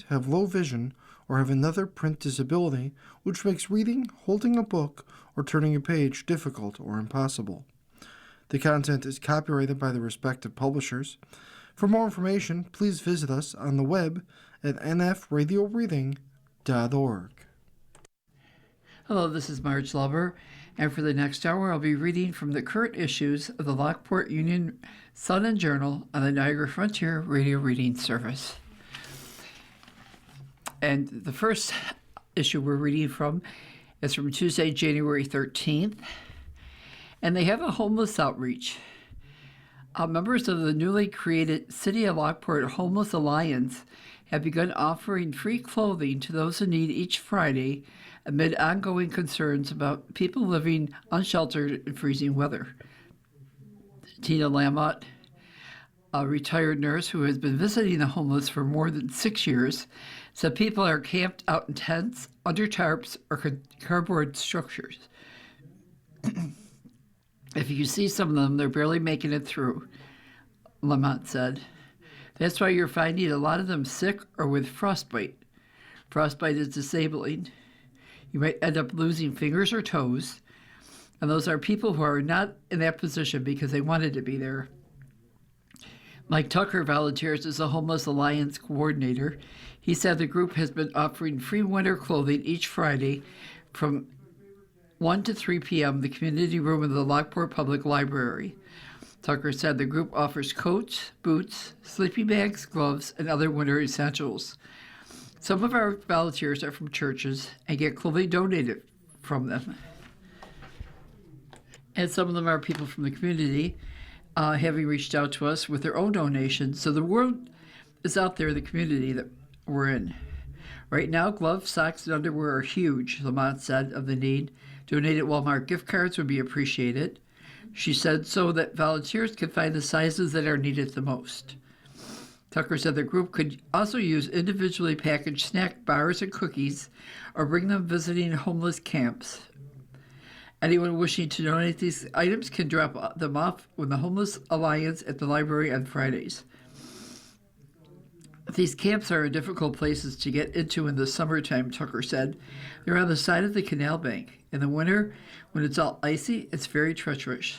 have low vision or have another print disability which makes reading, holding a book, or turning a page difficult or impossible. The content is copyrighted by the respective publishers. For more information, please visit us on the web at nfradioreading.org. Hello, this is Marge Lover, and for the next hour I'll be reading from the current issues of the Lockport Union-Sun Journal on the Niagara Frontier Radio Reading Service. And the first issue we're reading from is from Tuesday, January 13th, and they have a homeless outreach. Members of the newly created City of Lockport Homeless Alliance have begun offering free clothing to those in need each Friday amid ongoing concerns about people living unsheltered in freezing weather. Tina Lamott, a retired nurse who has been visiting the homeless for more than 6 years, said people are camped out in tents, under tarps, or cardboard structures. If you see some of them, they're barely making it through, Lamont said. That's why you're finding a lot of them sick or with frostbite. Frostbite is disabling. You might end up losing fingers or toes, and those are people who are not in that position because they wanted to be there. Mike Tucker volunteers as a Homeless Alliance coordinator. He said the group has been offering free winter clothing each Friday from 1 to 3 p.m. in the community room of the Lockport Public Library. Tucker said the group offers coats, boots, sleeping bags, gloves, and other winter essentials. Some of our volunteers are from churches and get clothing donated from them. And some of them are people from the community, having reached out to us with their own donations. So the word is out there in the community that we're in. Right now, gloves, socks, and underwear are huge, Lamont said of the need. Donated Walmart gift cards would be appreciated. She said so that volunteers can find the sizes that are needed the most. Tucker said the group could also use individually packaged snack bars and cookies or bring them visiting homeless camps. Anyone wishing to donate these items can drop them off with the Homeless Alliance at the library on Fridays. These camps are in difficult places to get into in the summertime, Tucker said. They're on the side of the canal bank. In the winter, when it's all icy, it's very treacherous.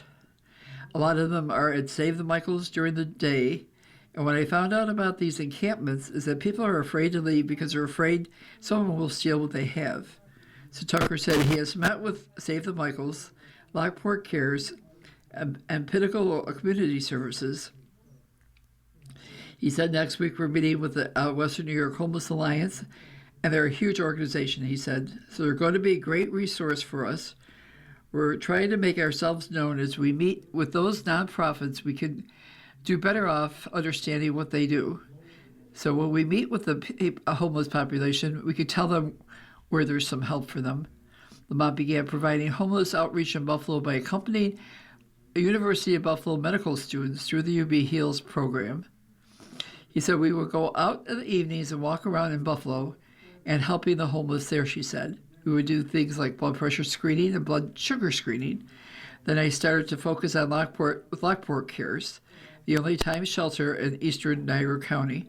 A lot of them are at Save the Michaels during the day. And what I found out about these encampments is that people are afraid to leave because they're afraid someone will steal what they have. So Tucker said he has met with Save the Michaels, Lockport Cares, and Pinnacle Community Services. He said next week we're meeting with the Western New York Homeless Alliance, and they're a huge organization, he said. So they're going to be a great resource for us. We're trying to make ourselves known as we meet with those nonprofits. We can do better off understanding what they do. So when we meet with a homeless population, we could tell them where there's some help for them. Lamont began providing homeless outreach in Buffalo by accompanying University of Buffalo medical students through the UB Heals program. He said we would go out in the evenings and walk around in Buffalo and helping the homeless there, she said. We would do things like blood pressure screening and blood sugar screening. Then I started to focus on Lockport with Lockport Cares, the only time shelter in eastern Niagara County.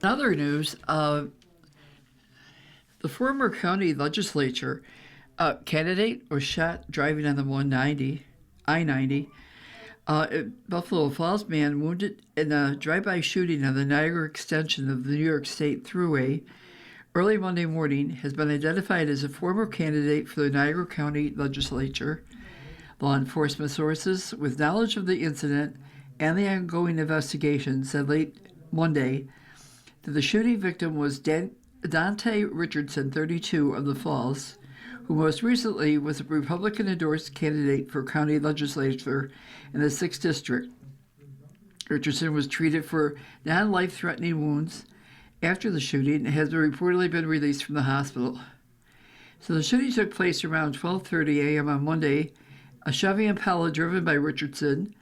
In other news, the former county legislature candidate was shot driving on the I-90. Buffalo Falls man wounded in a drive-by shooting on the Niagara extension of the New York State Thruway early Monday morning has been identified as a former candidate for the Niagara County legislature. Law enforcement sources with knowledge of the incident and the ongoing investigation said late Monday that the shooting victim was Dante Richardson, 32, of the Falls, who most recently was a Republican-endorsed candidate for county legislature in the 6th District. Richardson was treated for non-life-threatening wounds after the shooting and has reportedly been released from the hospital. So the shooting took place around 12:30 a.m. on Monday. A Chevy Impala driven by Richardson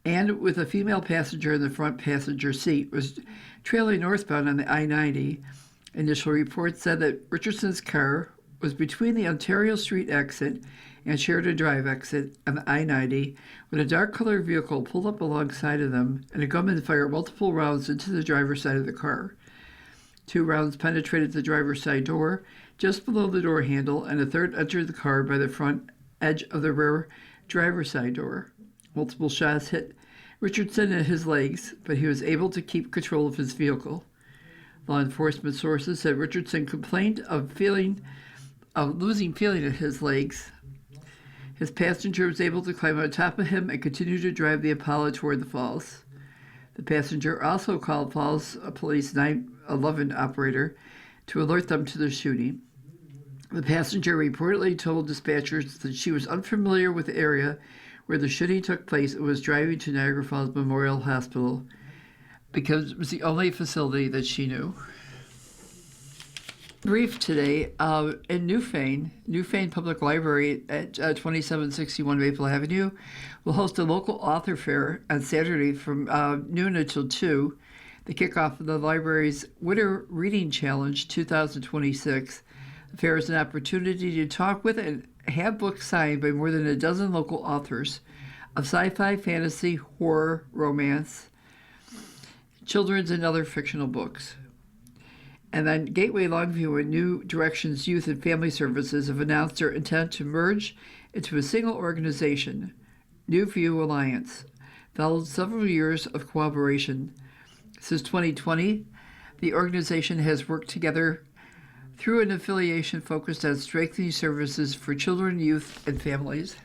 and with a female passenger in the front passenger seat was trailing northbound on the I-90. Initial reports said that Richardson's car was between the Ontario Street exit and Sheridan Drive exit on I-90 when a dark-colored vehicle pulled up alongside of them and a gunman fired multiple rounds into the driver's side of the car. 2 rounds penetrated the driver's side door just below the door handle, and a third entered the car by the front edge of the rear driver's side door. Multiple shots hit Richardson in his legs, but he was able to keep control of his vehicle. Law enforcement sources said Richardson complained of losing feeling in his legs. His passenger was able to climb on top of him and continue to drive the Impala toward the falls. The passenger also called Falls Police 911 operator to alert them to the shooting. The passenger reportedly told dispatchers that she was unfamiliar with the area where the shooting took place and was driving to Niagara Falls Memorial Hospital because it was the only facility that she knew. Brief today in Newfane Public Library at 2761 Maple Avenue will host a local author fair on Saturday from noon until 2. The kickoff of the library's Winter Reading Challenge 2026. The fair is an opportunity to talk with and have books signed by more than a dozen local authors of sci-fi, fantasy, horror, romance, children's, and other fictional books. And then Gateway Longview and New Directions Youth and Family Services have announced their intent to merge into a single organization, New View Alliance, following several years of cooperation. Since 2020, the organization has worked together through an affiliation focused on strengthening services for children, youth, and families.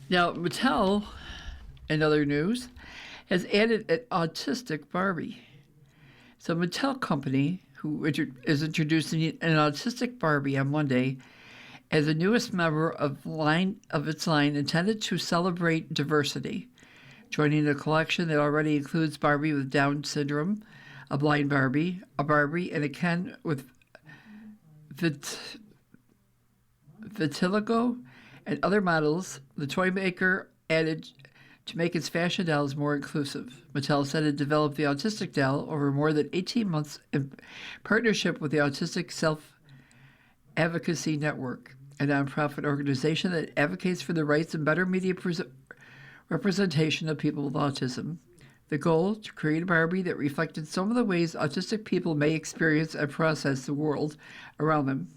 Now, Mattel, in other news, has added an autistic Barbie. So Mattel Company, who is introducing an autistic Barbie on Monday as the newest member of its line intended to celebrate diversity, joining a collection that already includes Barbie with Down syndrome, a blind Barbie, a Barbie, and a Ken with vitiligo, and other models. The toy maker added to make its fashion dolls more inclusive. Mattel said it developed the autistic doll over more than 18 months in partnership with the Autistic Self-Advocacy Network, a nonprofit organization that advocates for the rights and better media representation of people with autism. The goal, to create a Barbie that reflected some of the ways autistic people may experience and process the world around them.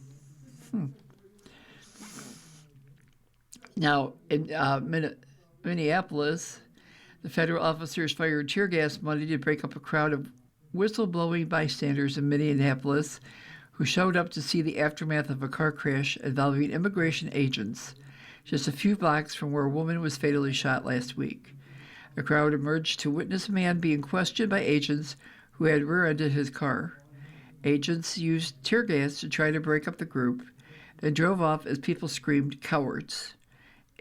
Now, in Minneapolis, the federal officers fired tear gas Monday to break up a crowd of whistleblowing bystanders in Minneapolis who showed up to see the aftermath of a car crash involving immigration agents just a few blocks from where a woman was fatally shot last week. The crowd emerged to witness a man being questioned by agents who had rear-ended his car. Agents used tear gas to try to break up the group, then drove off as people screamed, "Cowards."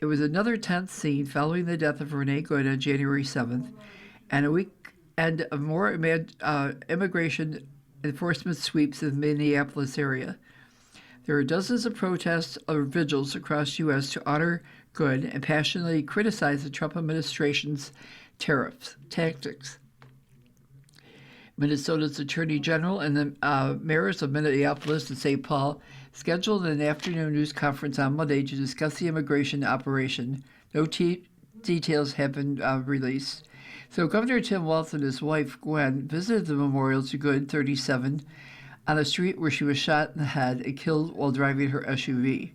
It was another tense scene following the death of Renee Good on January 7th, and a weekend of more immigration enforcement sweeps in the Minneapolis area. There are dozens of protests or vigils across the U.S. to honor Good and passionately criticize the Trump administration's tactics. Minnesota's Attorney General and the mayors of Minneapolis and St. Paul scheduled an afternoon news conference on Monday to discuss the immigration operation. No details have been released. So Governor Tim Walz and his wife, Gwen, visited the memorial to Good, 37, on a street where she was shot in the head and killed while driving her SUV.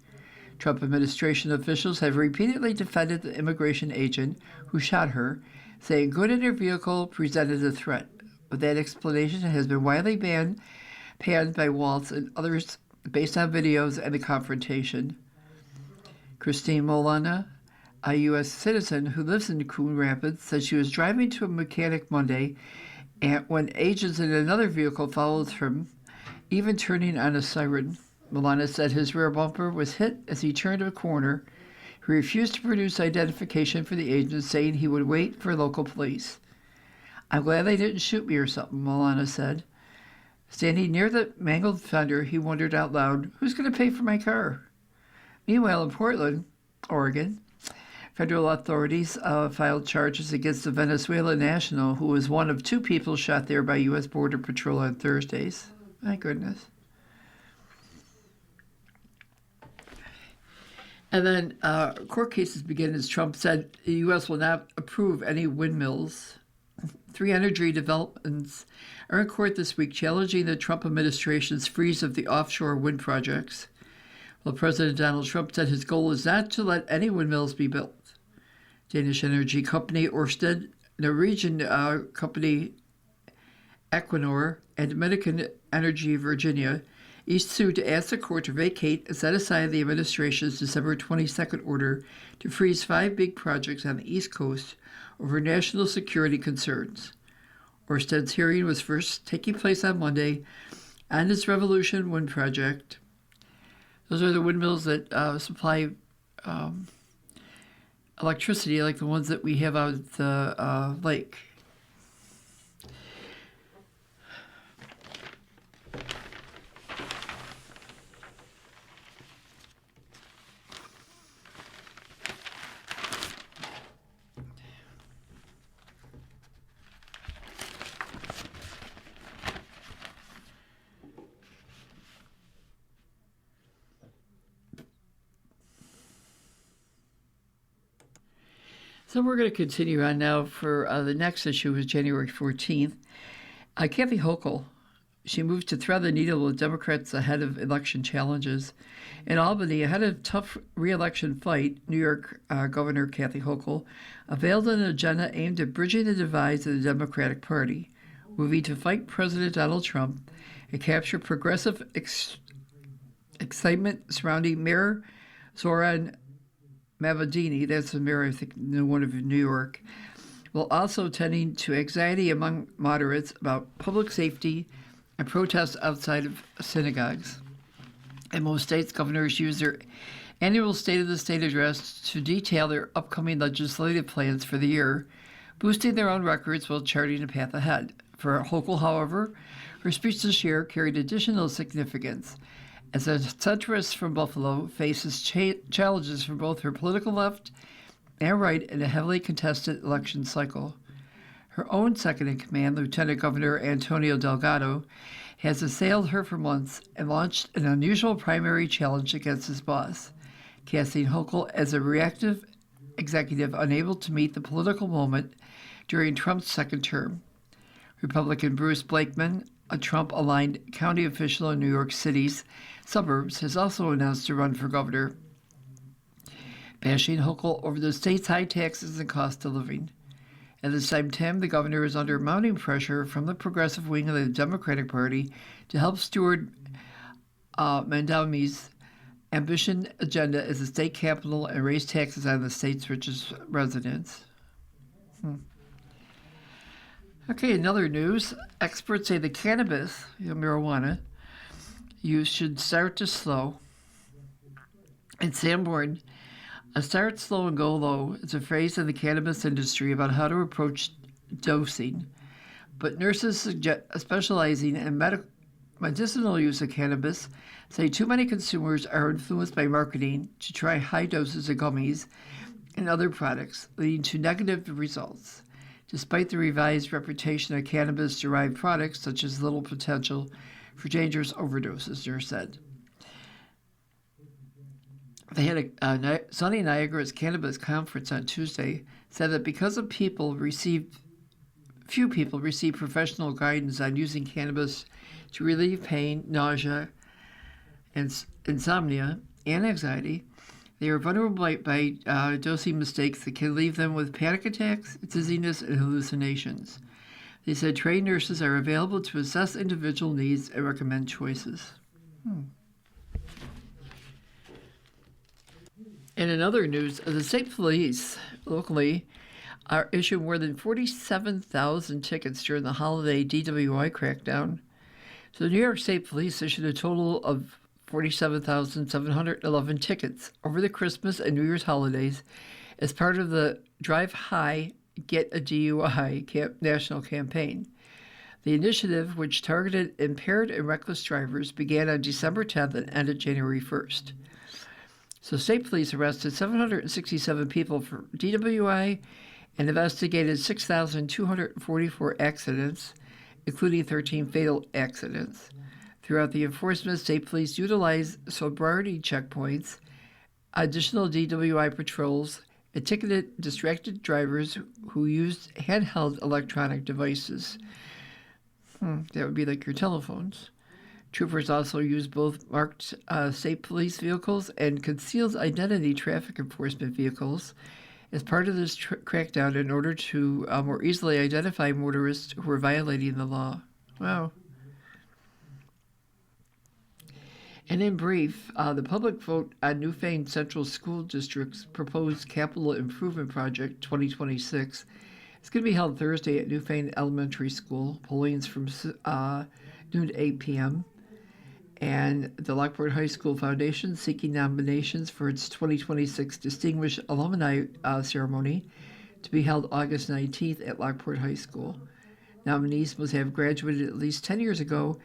Trump administration officials have repeatedly defended the immigration agent who shot her, saying Good in her vehicle presented a threat. But that explanation has been widely panned by Walz and others based on videos and the confrontation. Christine Molina, a U.S. citizen who lives in Coon Rapids, said she was driving to a mechanic Monday and when agents in another vehicle followed him, even turning on a siren. Molina said his rear bumper was hit as he turned a corner. He refused to produce identification for the agents, saying he would wait for local police. "I'm glad they didn't shoot me or something," Molina said. Standing near the mangled fender, he wondered out loud, "Who's going to pay for my car?" Meanwhile, in Portland, Oregon, Federal authorities filed charges against a Venezuelan national who was one of 2 people shot there by U.S. Border Patrol on Thursdays. My goodness. And then court cases begin as Trump said the U.S. will not approve any windmills. 3 energy developments are in court this week challenging the Trump administration's freeze of the offshore wind projects. Well, President Donald Trump said his goal is not to let any windmills be built. Danish energy company Ørsted, Norwegian company Equinor, and Dominican Energy Virginia each sued to ask the court to vacate and set aside the administration's December 22nd order to freeze 5 big projects on the East Coast over national security concerns. Ørsted's hearing was first taking place on Monday on its Revolution Wind project. Those are the windmills that supply electricity like the ones that we have out at the lake. So we're going to continue on now for the next issue is January 14th. Kathy Hochul, she moved to thread the needle with Democrats ahead of election challenges. In Albany, ahead of a tough re-election fight, New York Governor Kathy Hochul unveiled an agenda aimed at bridging the divides of the Democratic Party, moving to fight President Donald Trump and capture progressive excitement surrounding Mayor Zoran Mavadini, that's the mayor, I think, one of New York, while also tending to anxiety among moderates about public safety and protests outside of synagogues. In most states, governors use their annual State of the State address to detail their upcoming legislative plans for the year, boosting their own records while charting a path ahead. For Hochul, however, her speech this year carried additional significance, as a centrist from Buffalo faces challenges from both her political left and right in a heavily contested election cycle. Her own second-in-command, Lieutenant Governor Antonio Delgado, has assailed her for months and launched an unusual primary challenge against his boss, casting Hochul as a reactive executive unable to meet the political moment during Trump's second term. Republican Bruce Blakeman, a Trump-aligned county official in New York City's suburbs, has also announced to run for governor, bashing Hochul over the state's high taxes and cost of living. At the same time, the governor is under mounting pressure from the progressive wing of the Democratic Party to help steward Mandami's ambition agenda as the state capital and raise taxes on the state's richest residents. Okay, in other news, experts say the cannabis, marijuana, use should start to slow. In Sanborn, a start slow and go low is a phrase in the cannabis industry about how to approach dosing. But nurses specializing in medicinal use of cannabis say too many consumers are influenced by marketing to try high doses of gummies and other products, leading to negative results. Despite the revised reputation of cannabis-derived products, such as little potential for dangerous overdoses, nurse said. They had a Sunny Niagara's cannabis conference on Tuesday, said that because of few people receive professional guidance on using cannabis to relieve pain, nausea, and insomnia, and anxiety, they are vulnerable by dosing mistakes that can leave them with panic attacks, dizziness, and hallucinations. They said trained nurses are available to assess individual needs and recommend choices. And in other news, the state police locally are issuing more than 47,000 tickets during the holiday DWI crackdown. So the New York State Police issued a total of 47,711 tickets over the Christmas and New Year's holidays as part of the Drive High, Get a DUI national campaign. The initiative, which targeted impaired and reckless drivers, began on December 10th and ended January 1st. So state police arrested 767 people for DWI and investigated 6,244 accidents, including 13 fatal accidents. Throughout the enforcement, state police utilized sobriety checkpoints, additional DWI patrols, and ticketed distracted drivers who used handheld electronic devices. That would be like your telephones. Troopers also used both marked state police vehicles and concealed identity traffic enforcement vehicles as part of this crackdown in order to more easily identify motorists who were violating the law. Wow. And in brief, the public vote on Newfane Central School District's proposed capital improvement project 2026 is going to be held Thursday at Newfane Elementary School. Polling is from noon to 8 p.m. And the Lockport High School Foundation seeking nominations for its 2026 Distinguished Alumni Ceremony to be held August 19th at Lockport High School. Nominees must have graduated at least 10 years ago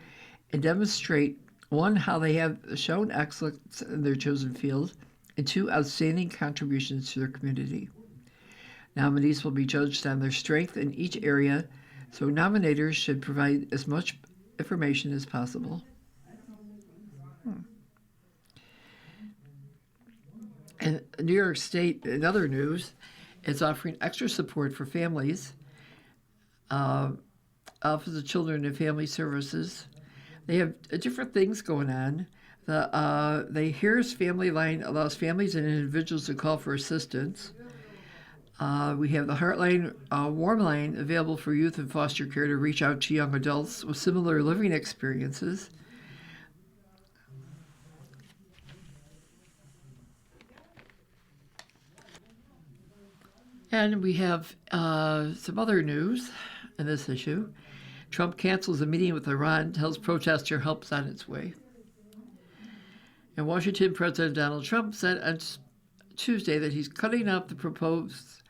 and demonstrate, 1, how they have shown excellence in their chosen field, and 2, outstanding contributions to their community. Nominees will be judged on their strength in each area, so nominators should provide as much information as possible. And New York State, in other news, is offering extra support for families. Office of Children and Family Services. They have different things going on. The Here's Family Line allows families and individuals to call for assistance. We have the Heartline Warm Line available for youth in foster care to reach out to young adults with similar living experiences. And we have some other news in this issue. Trump cancels a meeting with Iran, tells protester help's on its way. In Washington, President Donald Trump said on Tuesday that he's cutting off the proposed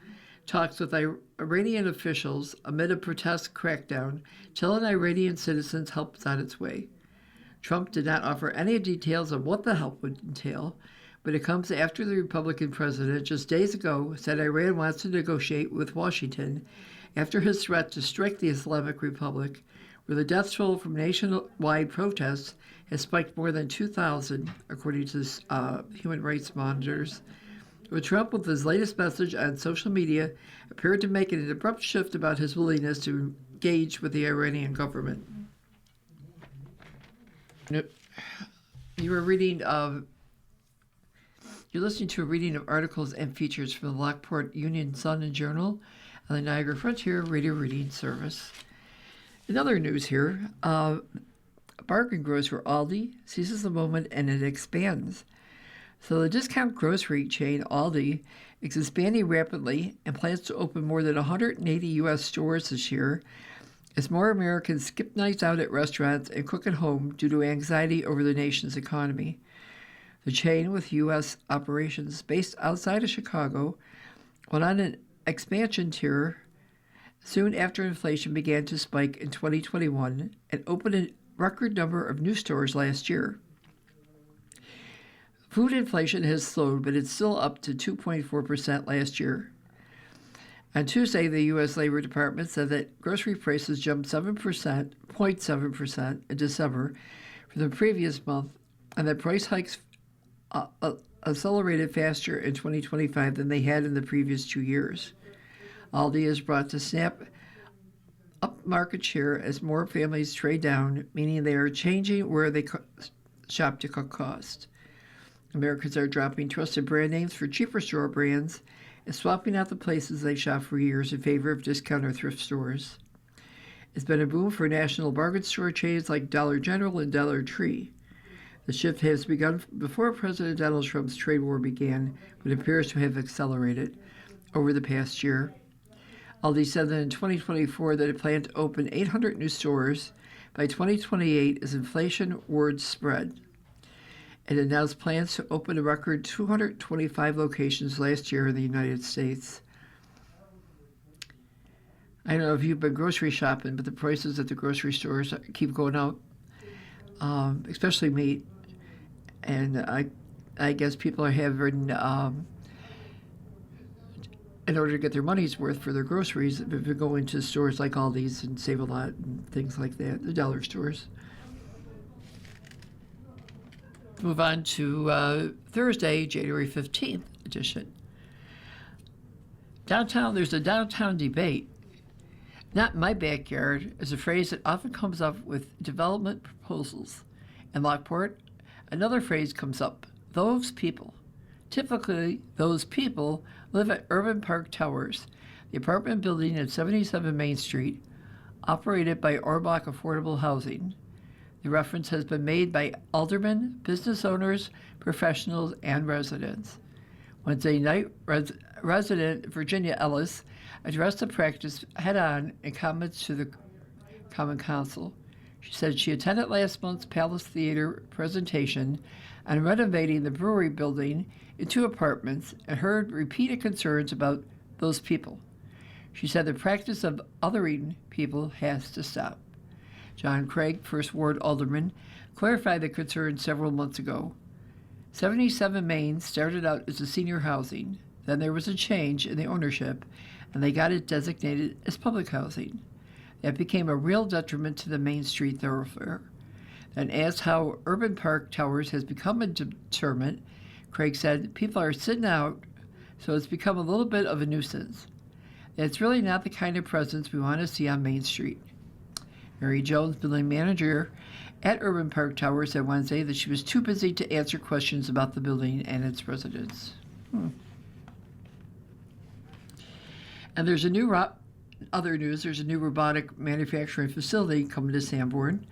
talks with Iranian officials amid a protest crackdown, telling Iranian citizens help is on its way. Trump did not offer any details on what the help would entail, but it comes after the Republican president just days ago said Iran wants to negotiate with Washington after his threat to strike the Islamic Republic, where the death toll from nationwide protests has spiked more than 2,000, according to human rights monitors. But Trump, with his latest message on social media, appeared to make an abrupt shift about his willingness to engage with the Iranian government. You were reading You're listening to a reading of articles and features from the Lockport Union-Sun Journal and the Niagara Frontier Radio Reading Service. In other news here, bargain grocer Aldi seizes the moment and it expands. So the discount grocery chain Aldi is expanding rapidly and plans to open more than 180 U.S. stores this year as more Americans skip nights out at restaurants and cook at home due to anxiety over the nation's economy. The chain, with U.S. operations based outside of Chicago, went on an expansion tour soon after inflation began to spike in 2021 and opened a record number of new stores last year. Food inflation has slowed, but it's still up to 2.4% last year. On Tuesday, the U.S. Labor Department said that grocery prices jumped 0.7% in December from the previous month, and that price hikes accelerated faster in 2025 than they had in the previous 2 years. Aldi is brought to snap up market share as more families trade down, meaning they are changing where they shop to cut costs. Americans are dropping trusted brand names for cheaper store brands and swapping out the places they shop for years in favor of discount or thrift stores. It's been a boom for national bargain store chains like Dollar General and Dollar Tree. The shift has begun before President Donald Trump's trade war began, but appears to have accelerated over the past year. Aldi said that in 2024 that it planned to open 800 new stores by 2028 as inflation word spread. It announced plans to open a record 225 locations last year in the United States. I don't know if you've been grocery shopping, but the prices at the grocery stores keep going up, especially meat. And I guess people are having, in order to get their money's worth for their groceries, if they go into stores like Aldi's and Save a Lot and things like that, the dollar stores. Move on to Thursday, January 15th edition. There's a downtown debate. Not in my backyard is a phrase that often comes up with development proposals. In Lockport, another phrase comes up, those people. Typically, those people live at Urban Park Towers, the apartment building at 77 Main Street, operated by Orbach Affordable Housing. The reference has been made by aldermen, business owners, professionals, and residents. Wednesday night, resident Virginia Ellis addressed the practice head-on in comments to the Common Council. She said she attended last month's Palace Theater presentation on renovating the brewery building into apartments and heard repeated concerns about those people. She said the practice of othering people has to stop. John Craig, First Ward Alderman, clarified the concern several months ago. 77 Main started out as a senior housing. Then there was a change in the ownership, and they got it designated as public housing. That became a real detriment to the Main Street thoroughfare. Then, as how Urban Park Towers has become a deterrent, Craig said, people are sitting out, so it's become a little bit of a nuisance. It's really not the kind of presence we want to see on Main Street. Mary Jones, building manager at Urban Park Towers, said Wednesday that she was too busy to answer questions about the building and its residents. And there's other news, there's a new robotic manufacturing facility coming to Sanborn.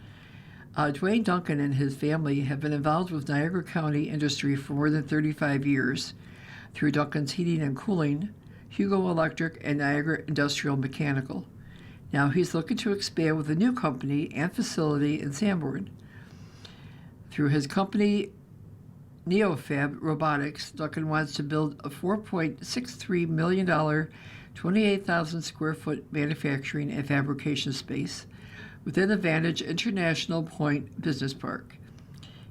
Dwayne Duncan and his family have been involved with Niagara County industry for more than 35 years through Duncan's Heating and Cooling, Hugo Electric, and Niagara Industrial Mechanical. Now he's looking to expand with a new company and facility in Sanborn. Through his company, NeoFab Robotics, Duncan wants to build a $4.63 million, 28,000 square foot manufacturing and fabrication space within the Vantage International Point Business Park.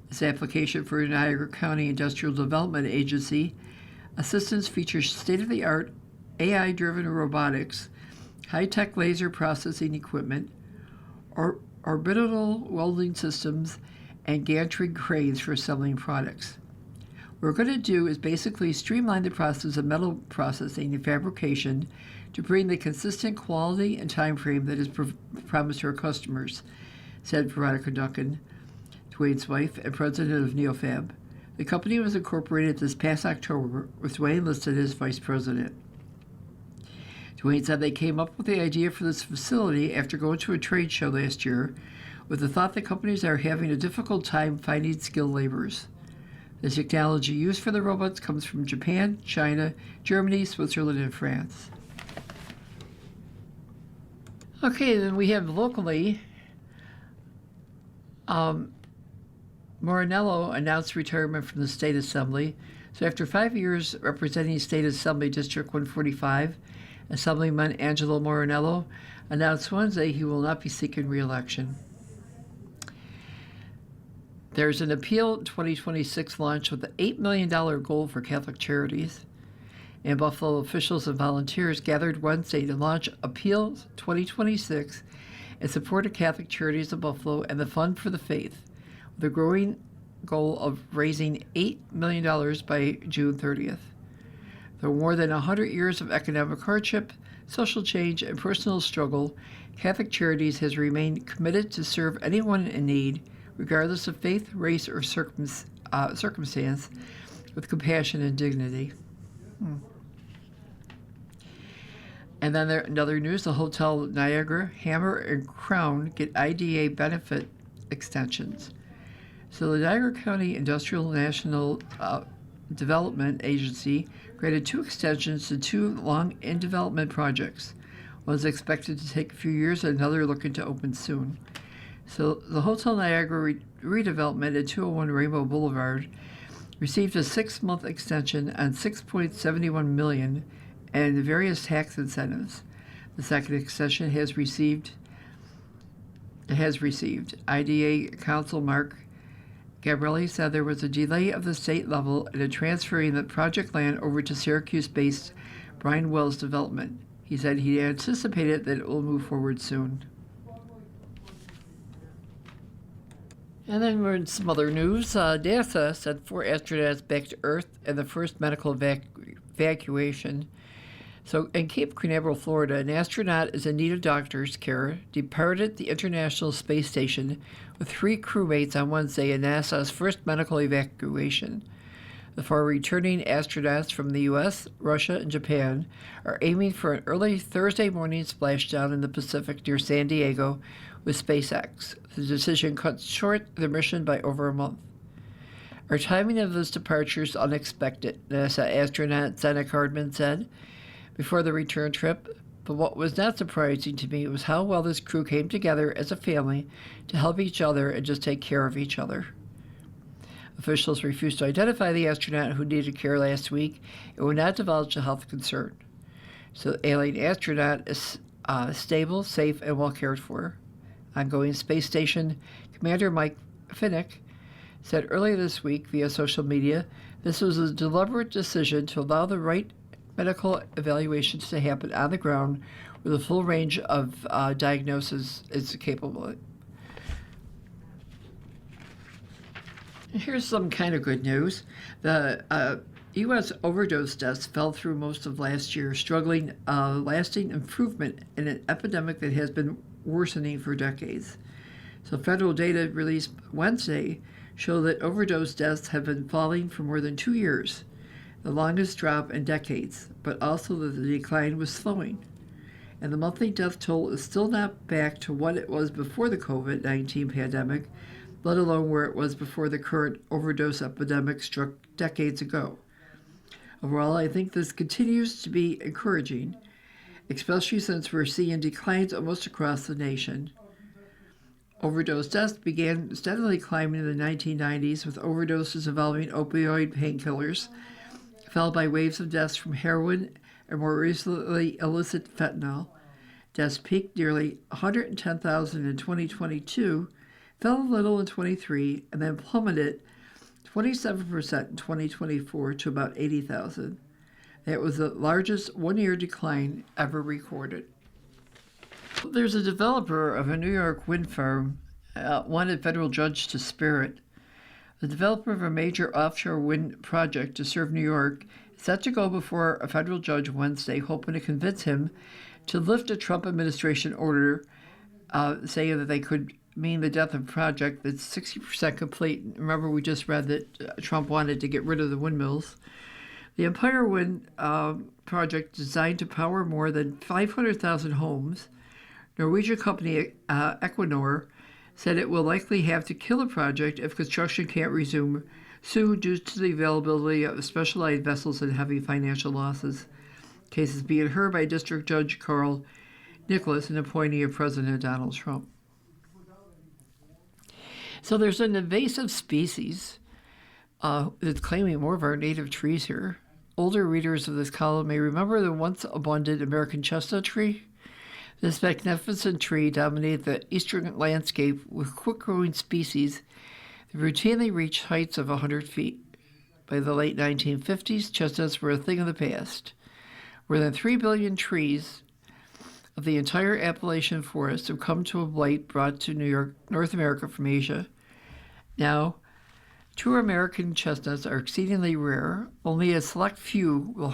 This application for Niagara County Industrial Development Agency assistance features state-of-the-art AI-driven robotics, high-tech laser processing equipment, orbital welding systems, and gantry cranes for assembling products. What we're going to do is basically streamline the process of metal processing and fabrication to bring the consistent quality and time frame that is promised to our customers, said Veronica Duncan, Dwayne's wife and president of NeoFab. The company was incorporated this past October, with Dwayne listed as vice president. Dwayne said they came up with the idea for this facility after going to a trade show last year with the thought that companies are having a difficult time finding skilled laborers. The technology used for the robots comes from Japan, China, Germany, Switzerland, and France. Okay, then we have locally, Morinello announced retirement from the State Assembly. So after 5 years representing State Assembly District 145, Assemblyman Angelo Morinello announced Wednesday he will not be seeking re-election. There's an Appeal 2026 launch with an $8 million goal for Catholic charities. And Buffalo officials and volunteers gathered Wednesday to launch Appeal 2026 in support of Catholic charities of Buffalo and the Fund for the Faith, with a growing goal of raising $8 million by June 30th. Through more than 100 years of economic hardship, social change, and personal struggle, Catholic Charities has remained committed to serve anyone in need, regardless of faith, race, or circumstance, with compassion and dignity. And then in other news, the Hotel Niagara, Hammer, and Crown get IDA benefit extensions. So the Niagara County Industrial National Development Agency granted 2 extensions to 2 long-in-development projects. One is expected to take a few years and another looking to open soon. So the Hotel Niagara redevelopment at 201 Rainbow Boulevard received a 6-month extension on $6.71 million and various tax incentives. The second extension has received IDA counsel Mark Gabrielli said there was a delay of the state level in transferring the project land over to Syracuse-based Brian Wells Development. He said he anticipated that it will move forward soon. And then we're in some other news. NASA sent 4 astronauts back to Earth in the first medical evacuation. So in Cape Canaveral, Florida, an astronaut is in need of doctor's care, departed the International Space Station with 3 crewmates on Wednesday in NASA's first medical evacuation. The 4 returning astronauts from the U.S., Russia, and Japan are aiming for an early Thursday morning splashdown in the Pacific near San Diego with SpaceX. The decision cuts short the mission by over a month. Our timing of this departure is unexpected, NASA astronaut Zena Cardman said before the return trip, but what was not surprising to me was how well this crew came together as a family to help each other and just take care of each other. Officials refused to identify the astronaut who needed care last week and would not divulge a health concern. So the alien astronaut is stable, safe, and well cared for. Ongoing space station Commander Mike Finnick said earlier this week via social media this was a deliberate decision to allow the right medical evaluations to happen on the ground where the full range of diagnosis is capable. Here's some kind of good news. The U.S. overdose deaths fell through most of last year, struggling lasting improvement in an epidemic that has been worsening for decades. So federal data released Wednesday show that overdose deaths have been falling for more than 2 years, the longest drop in decades, but also that the decline was slowing. And the monthly death toll is still not back to what it was before the COVID-19 pandemic, let alone where it was before the current overdose epidemic struck decades ago. Overall, I think this continues to be encouraging, especially since we're seeing declines almost across the nation. Overdose deaths began steadily climbing in the 1990s with overdoses involving opioid painkillers, followed by waves of deaths from heroin and more recently illicit fentanyl. Deaths peaked nearly 110,000 in 2022, fell a little in 23, and then plummeted 27% in 2024 to about 80,000. That was the largest one-year decline ever recorded. There's a developer of a New York wind farm wanted federal judge to spare it. The developer of a major offshore wind project to serve New York is set to go before a federal judge Wednesday, hoping to convince him to lift a Trump administration order saying that they could mean the death of a project that's 60% complete. Remember, we just read that Trump wanted to get rid of the windmills. The Empire Wind project, designed to power more than 500,000 homes, Norwegian company Equinor said it will likely have to kill the project if construction can't resume soon due to the availability of specialized vessels and heavy financial losses. Cases being heard by District Judge Carl Nicholas, an appointee of President Donald Trump. So there's an invasive species that's claiming more of our native trees here. Older readers of this column may remember the once abundant American chestnut tree. This magnificent tree dominated the eastern landscape with quick-growing species that routinely reached heights of 100 feet. By the late 1950s, chestnuts were a thing of the past. More than 3 billion trees of the entire Appalachian forest have come to a blight brought to North America from Asia. Now, true American chestnuts are exceedingly rare. Only a select few with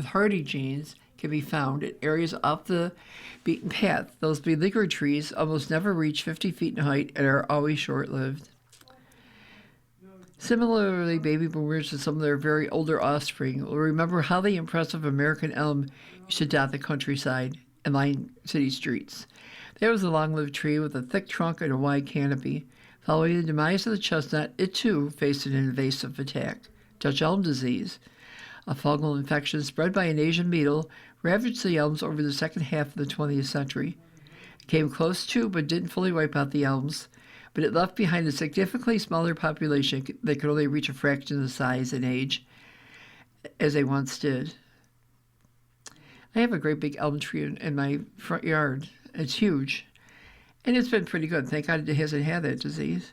hardy genes can be found in areas off the beaten path. Those beleaguered trees almost never reach 50 feet in height and are always short-lived. Similarly, baby boomers and some of their very older offspring will remember how the impressive American elm used to dot the countryside and line city streets. There was a long-lived tree with a thick trunk and a wide canopy. Following the demise of the chestnut, it too faced an invasive attack, Dutch elm disease. A fungal infection spread by an Asian beetle ravaged the elms over the second half of the 20th century. It came close to, but didn't fully wipe out the elms, but it left behind a significantly smaller population that could only reach a fraction of the size and age as they once did. I have a great big elm tree in my front yard. It's huge, and it's been pretty good. Thank God it hasn't had that disease.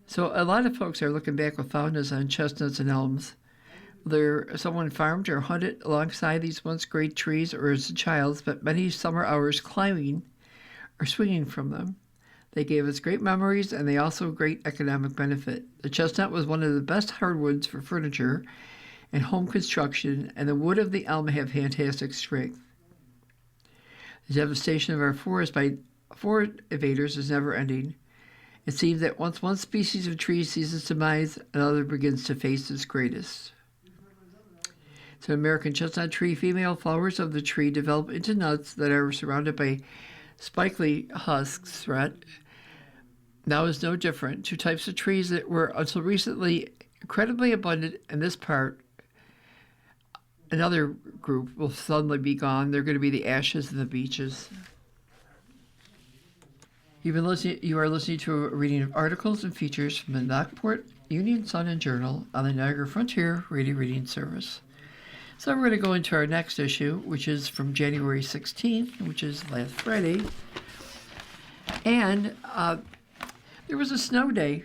So a lot of folks are looking back with fondness on chestnuts and elms. Someone farmed or hunted alongside these once great trees, or as a child spent many summer hours climbing or swinging from them. They gave us great memories, and they also great economic benefit. The chestnut was one of the best hardwoods for furniture and home construction, and the wood of the elm have fantastic strength. The devastation of our forest by forest invaders is never ending. It seems that once one species of tree sees its demise, another begins to face its greatest. So American chestnut tree, female flowers of the tree develop into nuts that are surrounded by spikely husks. Now is no different. Two types of trees that were until recently incredibly abundant in this part. Another group will suddenly be gone. They're going to be the ashes and the beeches. You are listening to a reading of articles and features from the Lockport Union-Sun Journal on the Niagara Frontier Radio Reading Service. So we're going to go into our next issue, which is from January 16th, which is last Friday. And there was a snow day.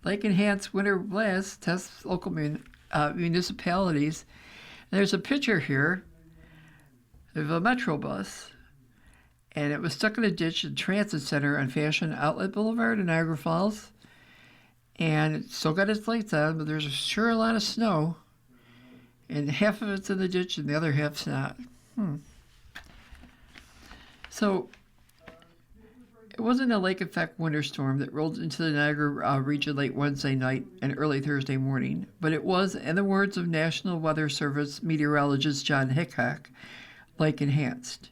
Lake Enhanced Winter Blast tests local municipalities. And there's a picture here of a Metro bus. And it was stuck in a ditch at the Transit Center on Fashion Outlet Boulevard in Niagara Falls. And it still got its lights on, but there's sure a lot of snow. And half of it's in the ditch and the other half's not. So it wasn't a lake effect winter storm that rolled into the Niagara region late Wednesday night and early Thursday morning, but it was, in the words of National Weather Service meteorologist John Hickok, lake enhanced.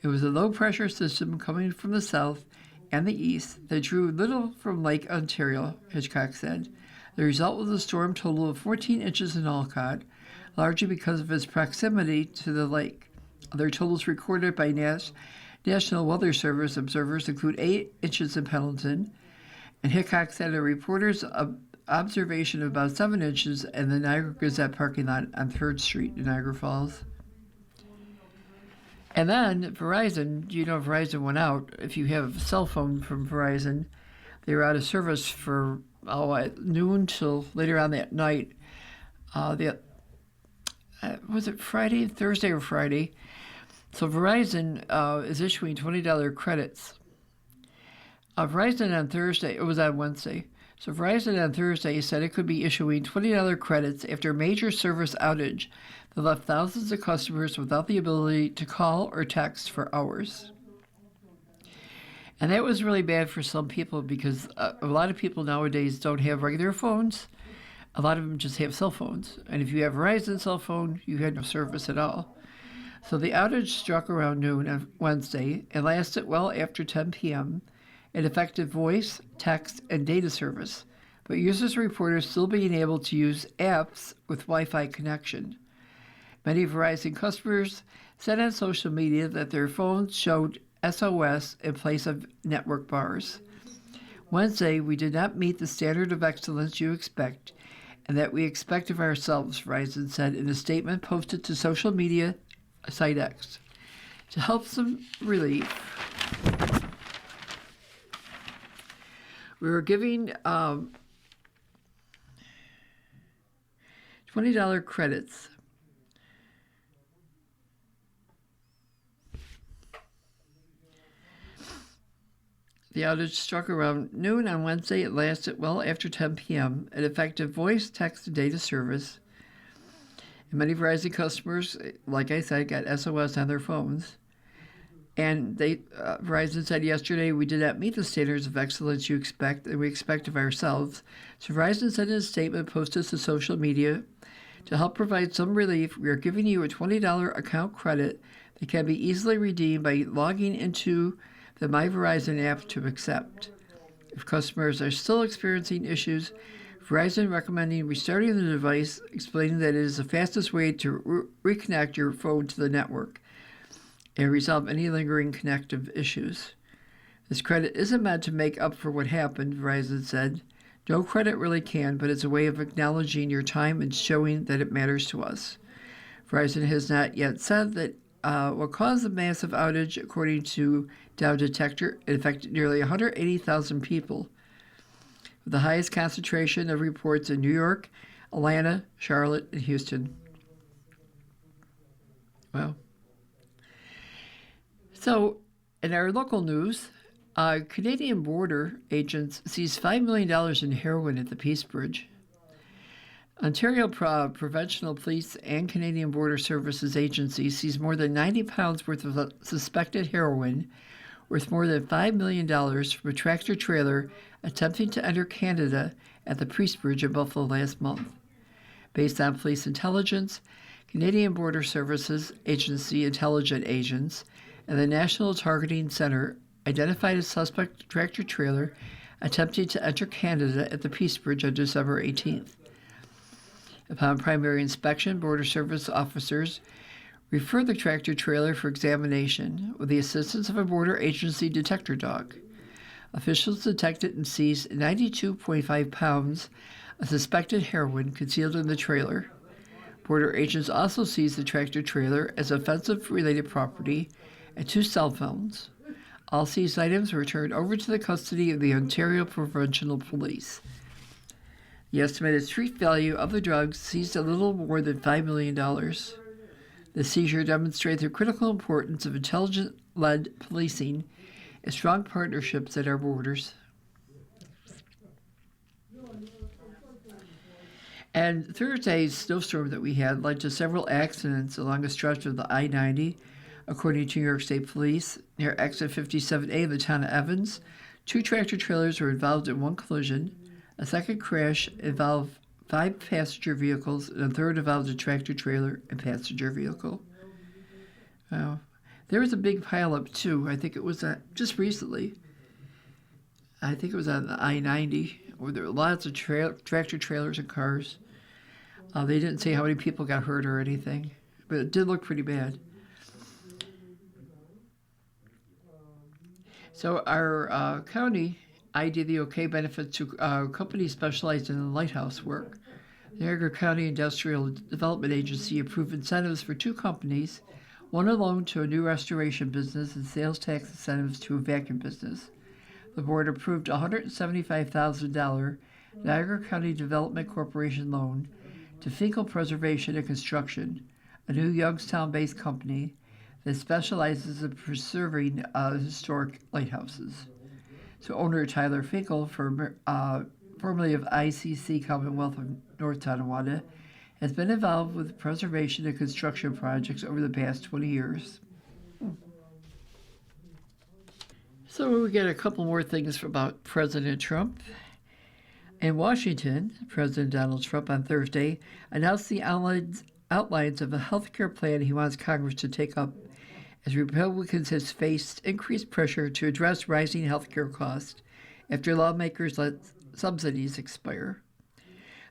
It was a low-pressure system coming from the south and the east that drew little from Lake Ontario, Hitchcock said. The result was a storm total of 14 inches in Olcott, largely because of its proximity to the lake. Other totals recorded by National Weather Service observers include 8 inches in Pendleton, and Hickok said a reporter's observation of about 7 inches in the Niagara Gazette parking lot on 3rd Street in Niagara Falls. And then Verizon, Verizon went out. If you have a cell phone from Verizon, they were out of service for at noon till later on that night. Was it Thursday or Friday? So Verizon is issuing $20 credits. Verizon on Thursday, it was on Wednesday. So Verizon on Thursday said it could be issuing $20 credits after a major service outage that left thousands of customers without the ability to call or text for hours. And that was really bad for some people because a lot of people nowadays don't have regular phones. A lot of them just have cell phones. And if you have a Verizon cell phone, you had no service at all. So the outage struck around noon on Wednesday and lasted well after 10 p.m. It affected voice, text, and data service, but users reported still being able to use apps with Wi-Fi connection. Many Verizon customers said on social media that their phones showed SOS in place of network bars. Wednesday, we did not meet the standard of excellence you expect, and that we expect of ourselves, Verizon said in a statement posted to social media site X. To help some relief, we were giving $20 credits. The outage struck around noon on Wednesday. It lasted well after 10 p.m. It affected voice, text, and data service. And many Verizon customers, like I said, got SOS on their phones. And Verizon said yesterday, we did not meet the standards of excellence you expect, and we expect of ourselves. So Verizon said in a statement posted to social media, to help provide some relief, we are giving you a $20 account credit that can be easily redeemed by logging into the My Verizon app to accept. If customers are still experiencing issues, Verizon recommending restarting the device, explaining that it is the fastest way to reconnect your phone to the network and resolve any lingering connective issues. This credit isn't meant to make up for what happened, Verizon said. No credit really can, but it's a way of acknowledging your time and showing that it matters to us. Verizon has not yet said that what caused the massive outage, according to Dow Detector, it affected nearly 180,000 people. with the highest concentration of reports in New York, Atlanta, Charlotte, and Houston. Well, so in our local news, Canadian border agents seized $5 million in heroin at the Peace Bridge. Ontario Provincial Police and Canadian Border Services Agency seized more than 90 pounds worth of suspected heroin worth more than $5 million from a tractor-trailer attempting to enter Canada at the Peace Bridge in Buffalo last month. Based on police intelligence, Canadian Border Services Agency intelligence agents and the National Targeting Center identified a suspect tractor-trailer attempting to enter Canada at the Peace Bridge on December 18th. Upon primary inspection, Border Service officers referred the tractor-trailer for examination with the assistance of a border agency detector dog. Officials detected and seized 92.5 pounds of suspected heroin concealed in the trailer. Border agents also seized the tractor-trailer as offensive-related property and 2 cell phones. All seized items were turned over to the custody of the Ontario Provincial Police. The estimated street value of the drugs seized a little more than $5 million. The seizure demonstrates the critical importance of intelligence-led policing and strong partnerships at our borders. And Thursday's snowstorm that we had led to several accidents along a stretch of the I-90, according to New York State Police. Near exit 57A in the town of Evans, 2 tractor-trailers were involved in one collision. A second crash involved 5 passenger vehicles, and a third involved a tractor-trailer and passenger vehicle. Wow. There was a big pileup, too. I think it was just recently. I think it was on the I-90, where there were lots of tractor-trailers and cars. They didn't say how many people got hurt or anything, but it did look pretty bad. So our county ID the OK benefits to companies specialized in the lighthouse work. The Niagara County Industrial Development Agency approved incentives for 2 companies, one a loan to a new restoration business and sales tax incentives to a vacuum business. The board approved a $175,000 Niagara County Development Corporation loan to Finkel Preservation and Construction, a new Youngstown-based company that specializes in preserving historic lighthouses. So owner Tyler Finkel, formerly of ICC Commonwealth of North Tonawanda, has been involved with preservation and construction projects over the past 20 years. So we get a couple more things about President Trump. In Washington, President Donald Trump on Thursday announced the outlines of a health care plan he wants Congress to take up as Republicans have faced increased pressure to address rising health care costs after lawmakers let subsidies expire.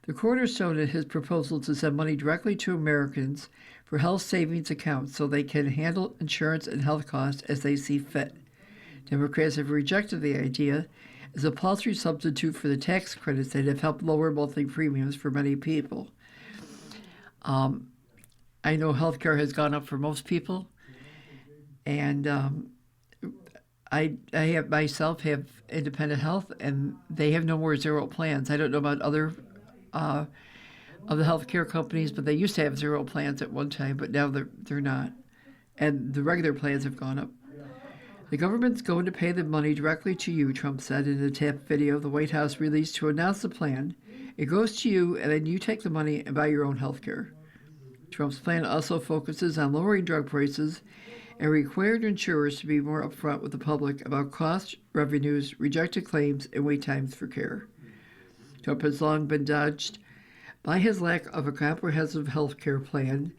The cornerstone of his proposal to send money directly to Americans for health savings accounts so they can handle insurance and health costs as they see fit. Democrats have rejected the idea as a paltry substitute for the tax credits that have helped lower monthly premiums for many people. I know health care has gone up for most people, and I have myself have independent health, and they have no more zero plans. I don't know about other of the healthcare companies, but they used to have zero plans at one time, but now they're not, and the regular plans have gone up. The government's going to pay the money directly to you, Trump said in a tape video the White House released to announce the plan. It goes to you, and then you take the money and buy your own health care. Trump's plan also focuses on lowering drug prices and required insurers to be more upfront with the public about costs, revenues, rejected claims, and wait times for care. Trump has long been dodged by his lack of a comprehensive health care plan,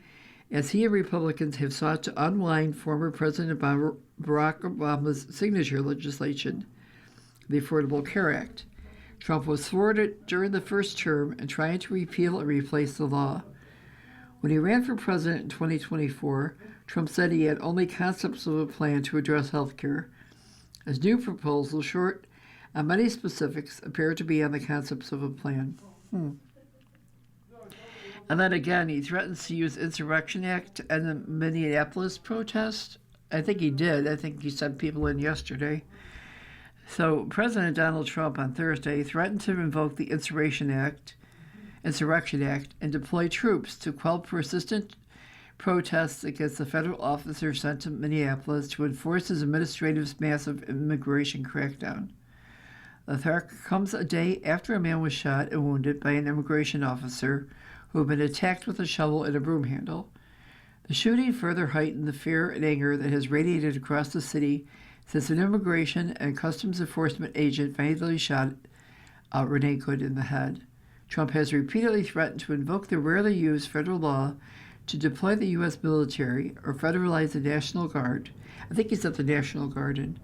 as he and Republicans have sought to unwind former President Barack Obama's signature legislation, the Affordable Care Act. Trump was thwarted during the first term in trying to repeal and replace the law. When he ran for president in 2024, Trump said he had only concepts of a plan to address health care. His new proposal, short on many specifics, appear to be on the concepts of a plan. And then again, he threatens to use Insurrection Act and the Minneapolis protest. I think he did. I think he sent people in yesterday. So President Donald Trump on Thursday threatened to invoke the Insurrection Act, and deploy troops to quell persistent protests against the federal officer sent to Minneapolis to enforce his administrative massive immigration crackdown. The threat comes a day after a man was shot and wounded by an immigration officer who had been attacked with a shovel and a broom handle. The shooting further heightened the fear and anger that has radiated across the city since an immigration and customs enforcement agent fatally shot Renee Good in the head. Trump has repeatedly threatened to invoke the rarely used federal law to deploy the U.S. military or federalize the National Guard, I think he said the National Guard,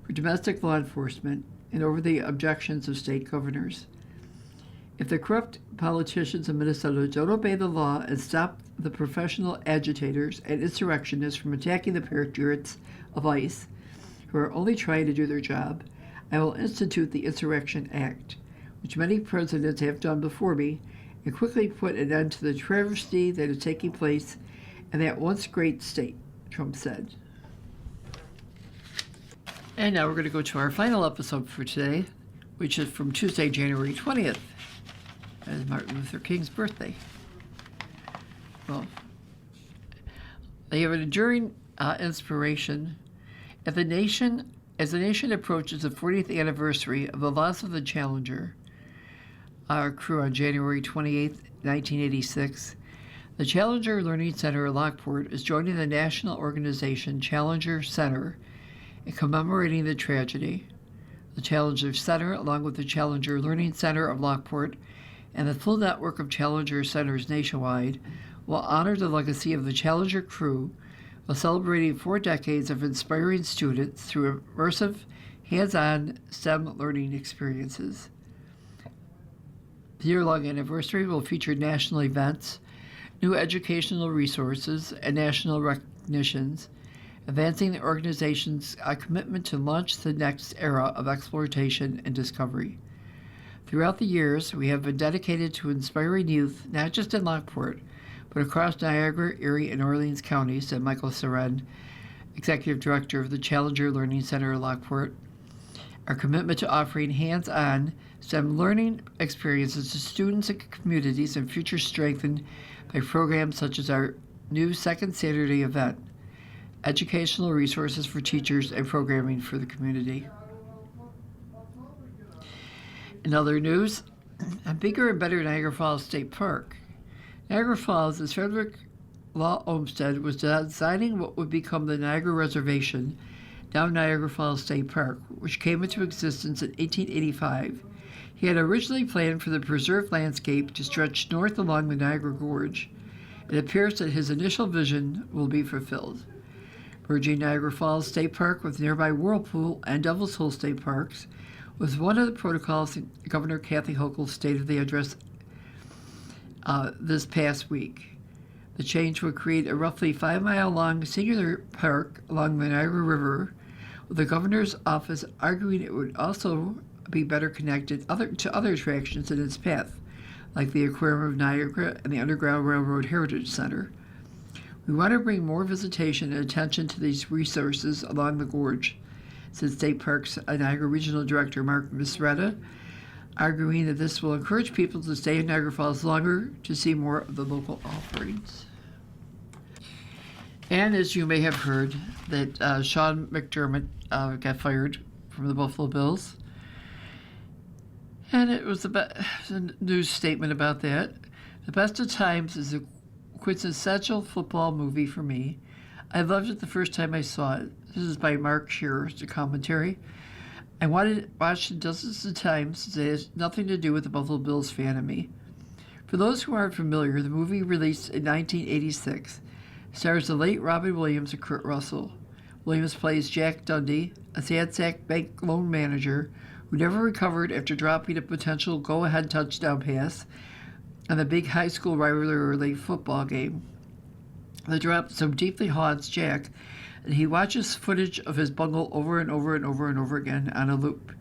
for domestic law enforcement and over the objections of state governors. If the corrupt politicians of Minnesota don't obey the law and stop the professional agitators and insurrectionists from attacking the patriots of ICE, who are only trying to do their job, I will institute the Insurrection Act, which many presidents have done before me, and quickly put an end to the travesty that is taking place in that once great state, Trump said. And now we're going to go to our final episode for today, which is from Tuesday, January 20th, as Martin Luther King's birthday. Well, they have an enduring inspiration. As the nation approaches the 40th anniversary of the loss of the Challenger crew on January 28, 1986, the Challenger Learning Center at Lockport is joining the national organization Challenger Center in commemorating the tragedy. The Challenger Center, along with the Challenger Learning Center of Lockport and the full network of Challenger Centers nationwide, will honor the legacy of the Challenger crew while celebrating 4 decades of inspiring students through immersive, hands-on STEM learning experiences. The year-long anniversary will feature national events, new educational resources, and national recognitions, advancing the organization's commitment to launch the next era of exploration and discovery. Throughout the years, we have been dedicated to inspiring youth, not just in Lockport, but across Niagara, Erie, and Orleans counties, said Michael Seren, Executive Director of the Challenger Learning Center at Lockport. Our commitment to offering hands-on STEM learning experiences to students and communities and future strengthened by programs such as our new Second Saturday event, educational resources for teachers, and programming for the community. In other news, a bigger and better Niagara Falls State Park. Niagara Falls, as Frederick Law Olmsted was designing what would become the Niagara Reservation down Niagara Falls State Park, which came into existence in 1885. He had originally planned for the preserved landscape to stretch north along the Niagara Gorge. It appears that his initial vision will be fulfilled. Merging Niagara Falls State Park with nearby Whirlpool and Devil's Hole State Parks was one of the protocols in Governor Kathy Hochul's State of the Address this past week. The change would create a roughly 5-mile-long singular park along the Niagara River, with the governor's office arguing it would also be better connected to other attractions in its path, like the Aquarium of Niagara and the Underground Railroad Heritage Center. We want to bring more visitation and attention to these resources along the gorge, said State Parks Niagara Regional Director Mark Misretta, arguing that this will encourage people to stay in Niagara Falls longer to see more of the local offerings. And as you may have heard, that Sean McDermott got fired from the Buffalo Bills. And it was a news statement about that. The Best of Times is a quintessential football movie for me. I loved it the first time I saw it. This is by Mark Shearer, the commentary. I watched it dozens of times since it has nothing to do with the Buffalo Bills fan in me. For those who aren't familiar, the movie, released in 1986, stars the late Robin Williams and Kurt Russell. Williams plays Jack Dundee, a sad sack bank loan manager who never recovered after dropping a potential go-ahead touchdown pass on the big high school rivalry football game. The drop so deeply haunts Jack that he watches footage of his bungle over and over and over and over again on a loop.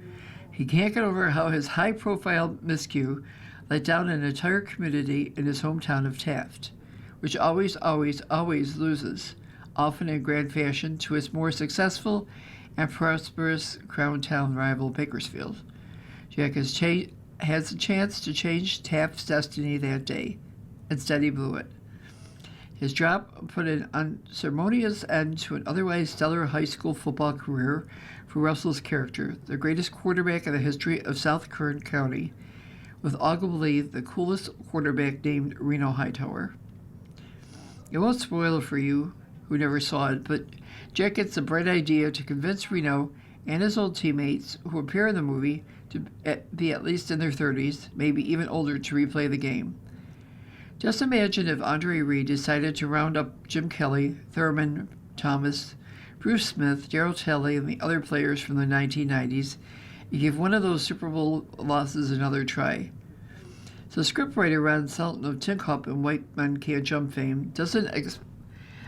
He can't get over how his high-profile miscue let down an entire community in his hometown of Taft, which always loses, often in grand fashion, to its more successful and prosperous Crown Town rival Bakersfield. Jack has a chance to change Taft's destiny that day. Instead, he blew it. His drop put an unceremonious end to an otherwise stellar high school football career for Russell's character, the greatest quarterback in the history of South Kern County, with arguably the coolest quarterback named Reno Hightower. It won't spoil it for you who never saw it, but Jack gets the bright idea to convince Reno and his old teammates who appear in the movie to be at least in their 30s, maybe even older, to replay the game. Just imagine if Andre Reed decided to round up Jim Kelly, Thurman Thomas, Bruce Smith, Darryl Talley, and the other players from the 1990s and give one of those Super Bowl losses another try. So scriptwriter Ron Sultan of Tin Cup and White Men Can't Jump fame does an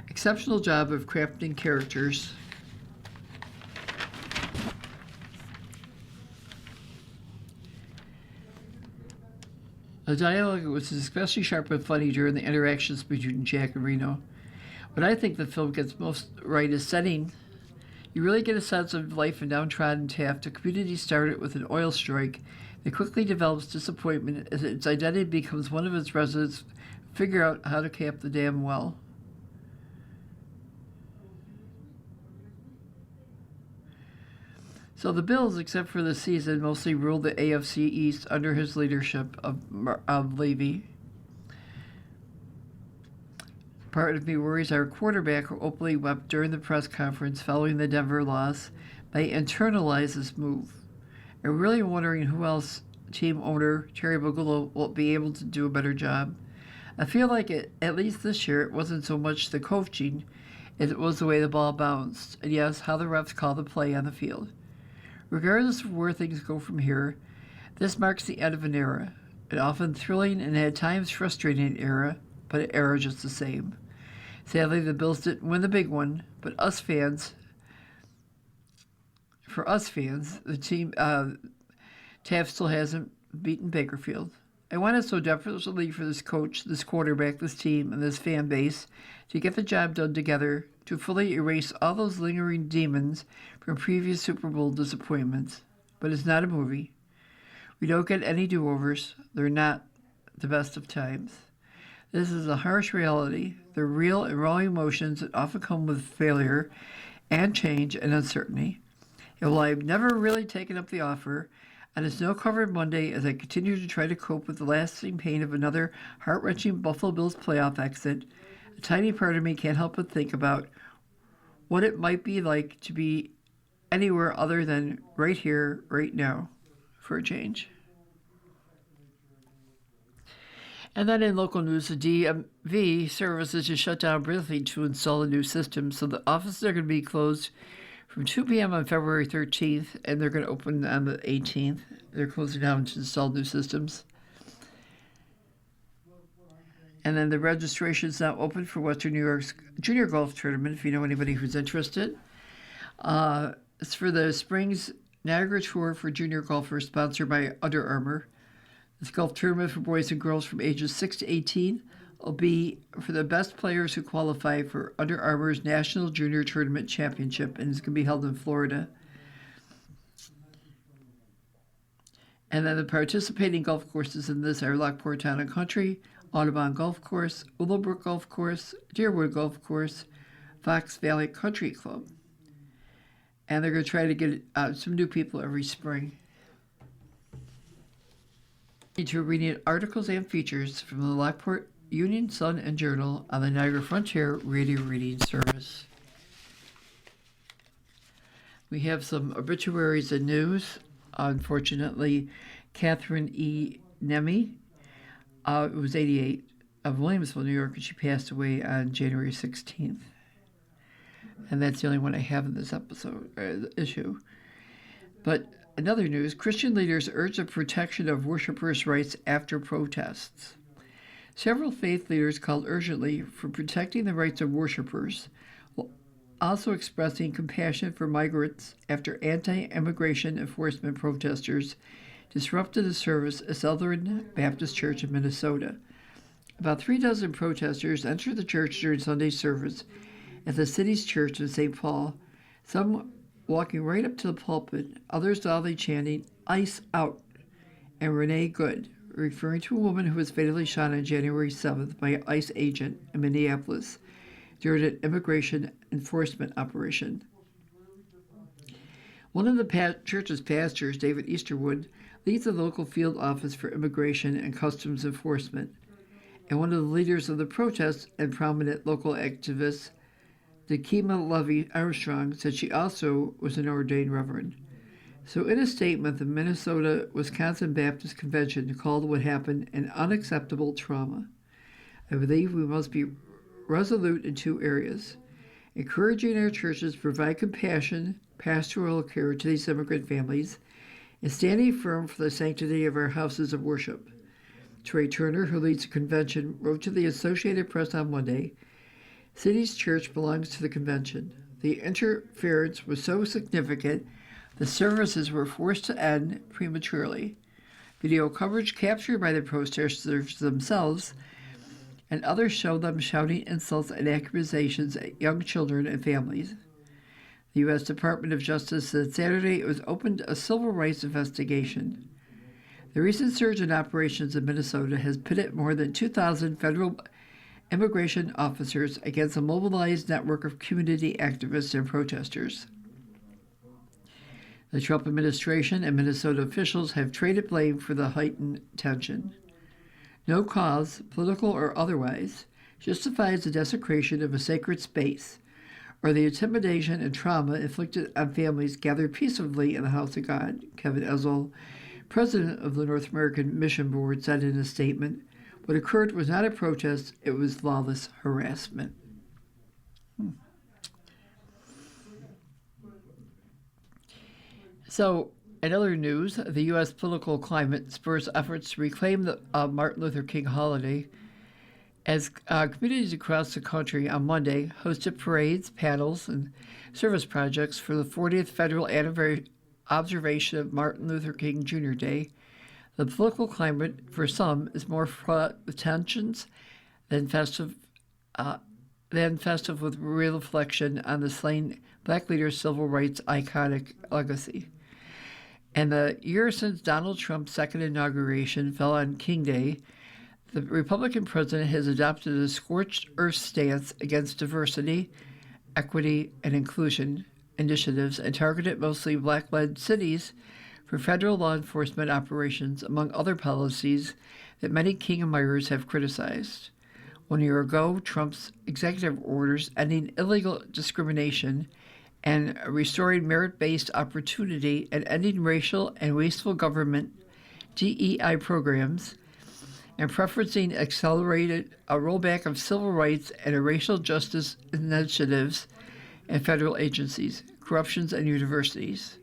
exceptional job of crafting characters The dialogue was especially sharp and funny during the interactions between Jack and Reno. What I think the film gets most right is setting. You really get a sense of life in downtrodden Taft, a community started with an oil strike that quickly develops disappointment as its identity becomes one of its residents figure out how to cap the dam well. So the Bills, except for the season, mostly ruled the AFC East under his leadership of Levy. Part of me worries our quarterback who openly wept during the press conference following the Denver loss may internalize this move. I'm really wondering who else team owner Terry Bigelow will be able to do a better job. I feel like at least this year, it wasn't so much the coaching as it was the way the ball bounced, and yes, how the refs call the play on the field. Regardless of where things go from here, this marks the end of an era, an often thrilling and at times frustrating era, but an era just the same. Sadly, the Bills didn't win the big one, but for us fans, the team, Taft still hasn't beaten Bakersfield. I want it so desperately for this coach, this quarterback, this team, and this fan base to get the job done together to fully erase all those lingering demons from previous Super Bowl disappointments. But it's not a movie. We don't get any do-overs. They're not the best of times. This is a harsh reality. They're real and raw emotions that often come with failure and change and uncertainty. And while I've never really taken up the offer, on a snow-covered Monday as I continue to try to cope with the lasting pain of another heart-wrenching Buffalo Bills playoff exit, a tiny part of me can't help but think about what it might be like to be anywhere other than right here, right now, for a change. And then in local news, the DMV services just shut down briefly to install a new system, so the offices are going to be closed from 2 p.m. on February 13th, and they're going to open on the 18th. They're closing down to install new systems. And then the registration is now open for Western New York's Junior Golf Tournament, if you know anybody who's interested. It's for the Springs Niagara Tour for junior golfers, sponsored by Under Armour. This golf tournament for boys and girls from ages 6 to 18 will be for the best players who qualify for Under Armour's National Junior Tournament Championship, and it's going to be held in Florida. And then the participating golf courses in this are Lockport Town & Country, Audubon Golf Course, Willowbrook Golf Course, Deerwood Golf Course, Fox Valley Country Club. And they're going to try to get some new people every spring. To reading articles and features from the Lockport Union-Sun Journal on the Niagara Frontier Radio Reading Service. We have some obituaries and news. Unfortunately, Catherine E. Nemi, was 88, of Williamsville, New York, and she passed away on January 16th. And that's the only one I have in this issue. But another news, Christian leaders urge the protection of worshipers' rights after protests. Several faith leaders called urgently for protecting the rights of worshipers, while also expressing compassion for migrants after anti-immigration enforcement protesters disrupted a service at Southern Baptist Church in Minnesota. About 36 protesters entered the church during Sunday service at the city's church in St. Paul. Some walking right up to the pulpit, others loudly chanting, "ICE out," and Renee Good, referring to a woman who was fatally shot on January 7th by an ICE agent in Minneapolis during an immigration enforcement operation. One of the church's pastors, David Easterwood, leads the local field office for immigration and customs enforcement, and one of the leaders of the protests and prominent local activist, Dekema Levy Armstrong, said she also was an ordained reverend. So in a statement, the Minnesota-Wisconsin Baptist Convention called what happened an unacceptable trauma. I believe we must be resolute in two areas: encouraging our churches to provide compassion, pastoral care to these immigrant families, and standing firm for the sanctity of our houses of worship. Trey Turner, who leads the convention, wrote to the Associated Press on Monday, "City's church belongs to the convention. The interference was so significant, the services were forced to end prematurely." Video coverage captured by the protesters themselves and others showed them shouting insults and accusations at young children and families. The U.S. Department of Justice said Saturday it was opened a civil rights investigation. The recent surge in operations in Minnesota has pitted more than 2,000 federal immigration officers against a mobilized network of community activists and protesters. The Trump administration and Minnesota officials have traded blame for the heightened tension. No cause, political or otherwise, justifies the desecration of a sacred space or the intimidation and trauma inflicted on families gathered peacefully in the house of God, Kevin Ezel, president of the North American Mission Board, said in a statement. What occurred was not a protest, it was lawless harassment. So, in other news, the U.S. political climate spurs efforts to reclaim the Martin Luther King holiday as communities across the country on Monday hosted parades, panels, and service projects for the 40th federal observation of Martin Luther King Jr. Day. The political climate for some is more fraught with tensions than festive with real reflection on the slain black leader's civil rights iconic legacy. And the year since Donald Trump's second inauguration fell on King Day, the Republican president has adopted a scorched earth stance against diversity, equity, and inclusion initiatives and targeted mostly black-led cities for federal law enforcement operations, among other policies that many King admirers have criticized. 1 year ago, Trump's executive orders ending illegal discrimination and restoring merit-based opportunity and ending racial and wasteful government DEI programs and preferencing accelerated a rollback of civil rights and racial justice initiatives in federal agencies, corruptions, and universities.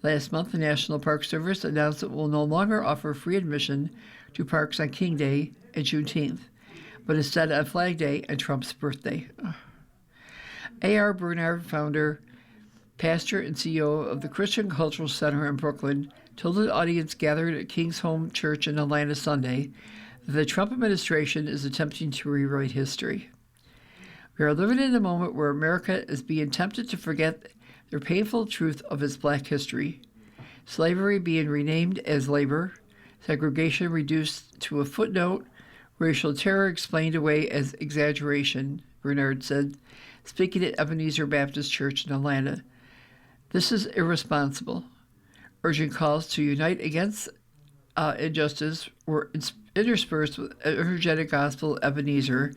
Last month, the National Park Service announced it will no longer offer free admission to parks on King Day and Juneteenth, but instead on Flag Day and Trump's birthday. A.R. Bernard, founder, pastor, and CEO of the Christian Cultural Center in Brooklyn, told an audience gathered at King's Home Church in Atlanta Sunday that the Trump administration is attempting to rewrite history. We are living in a moment where America is being tempted to forget the painful truth of its black history. Slavery being renamed as labor, segregation reduced to a footnote, racial terror explained away as exaggeration, Bernard said, speaking at Ebenezer Baptist Church in Atlanta. This is irresponsible. Urgent calls to unite against injustice were interspersed with energetic gospel at Ebenezer,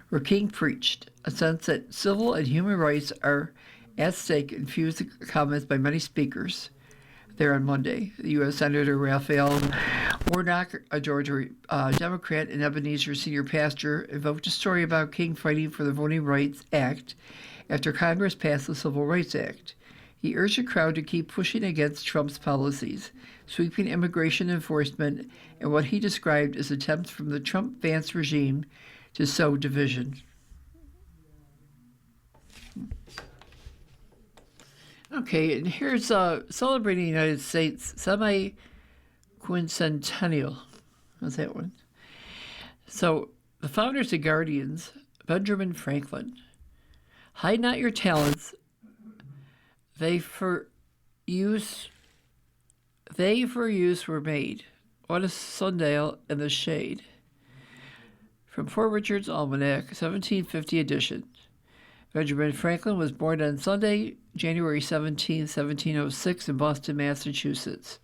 where King preached, a sense that civil and human rights are at stake infused comments by many speakers there on Monday. The U.S. Senator Raphael Warnock, a Georgia Democrat and Ebenezer senior pastor, evoked a story about King fighting for the Voting Rights Act after Congress passed the Civil Rights Act. He urged the crowd to keep pushing against Trump's policies, sweeping immigration enforcement, and what he described as attempts from the Trump-Vance regime to sow division. Okay, and here's celebrating the United States semi-quincentennial. How's that one? So, the founders of Guardians, Benjamin Franklin. Hide not your talents, They for use were made. What a sundial in the shade. From Poor Richard's Almanac, 1750 edition. Benjamin Franklin was born on Sunday, January 17, 1706, in Boston, Massachusetts,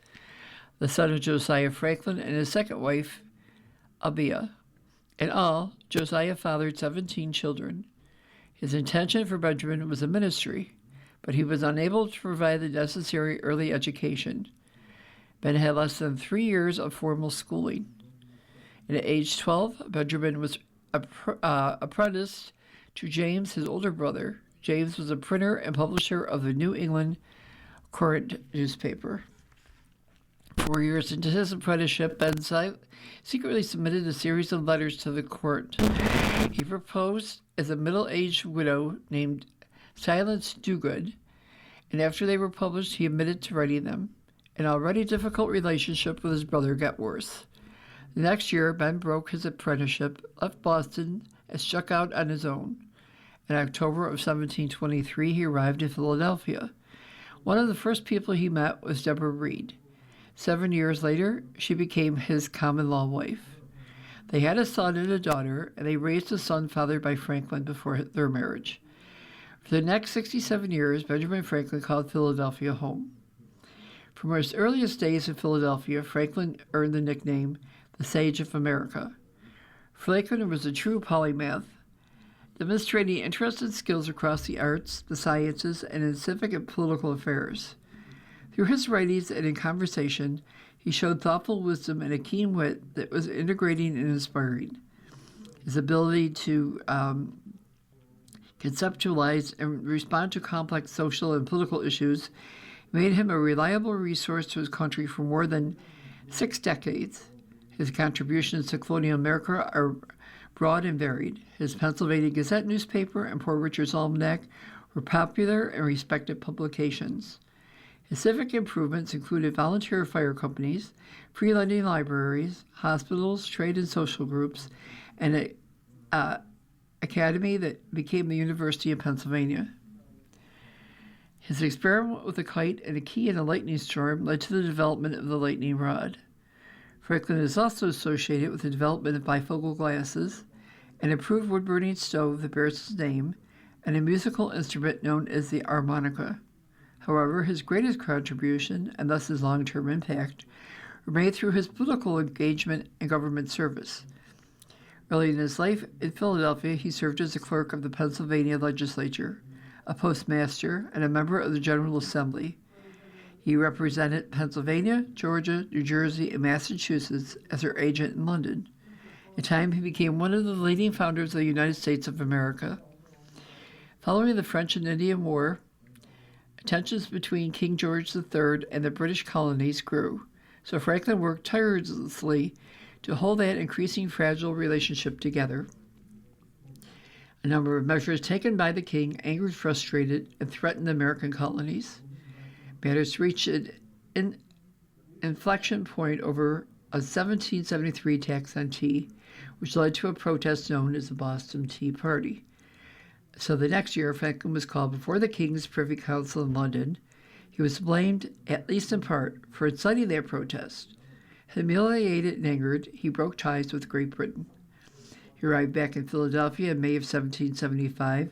the son of Josiah Franklin and his second wife, Abiah. In all, Josiah fathered 17 children. His intention for Benjamin was a ministry, but he was unable to provide the necessary early education. Ben had less than 3 years of formal schooling. And at age 12, Benjamin was apprenticed to James, his older brother. James was a printer and publisher of the New England Courant newspaper. 4 years into his apprenticeship, Ben secretly submitted a series of letters to the court. He proposed as a middle-aged widow named Silence Dogood, and after they were published, he admitted to writing them. An already difficult relationship with his brother got worse. The next year, Ben broke his apprenticeship, left Boston, and struck out on his own. In October of 1723, he arrived in Philadelphia. One of the first people he met was Deborah Reed. 7 years later, she became his common-law wife. They had a son and a daughter, and they raised a son fathered by Franklin before their marriage. For the next 67 years, Benjamin Franklin called Philadelphia home. From his earliest days in Philadelphia, Franklin earned the nickname the Sage of America. Franklin was a true polymath, demonstrating interest and skills across the arts, the sciences, and in civic and political affairs. Through his writings and in conversation, he showed thoughtful wisdom and a keen wit that was integrating and inspiring. His ability to conceptualize and respond to complex social and political issues made him a reliable resource to his country for more than 6 decades. His contributions to colonial America are broad and varied. His Pennsylvania Gazette newspaper and Poor Richard's Almanac were popular and respected publications. His civic improvements included volunteer fire companies, free lending libraries, hospitals, trade and social groups, and an academy that became the University of Pennsylvania. His experiment with a kite and a key in a lightning storm led to the development of the lightning rod. Franklin is also associated with the development of bifocal glasses, an improved wood-burning stove that bears his name, and a musical instrument known as the harmonica. However, his greatest contribution, and thus his long-term impact, were made through his political engagement and government service. Early in his life in Philadelphia, he served as a clerk of the Pennsylvania legislature, a postmaster, and a member of the General Assembly. He represented Pennsylvania, Georgia, New Jersey, and Massachusetts as their agent in London. In time, he became one of the leading founders of the United States of America. Following the French and Indian War, tensions between King George III and the British colonies grew, so Franklin worked tirelessly to hold that increasing fragile relationship together. A number of measures taken by the king angered, frustrated, and threatened the American colonies. Matters reached an inflection point over a 1773 tax on tea, which led to a protest known as the Boston Tea Party. So the next year, Franklin was called before the King's Privy Council in London. He was blamed, at least in part, for inciting that protest. Humiliated and angered, he broke ties with Great Britain. He arrived back in Philadelphia in May of 1775,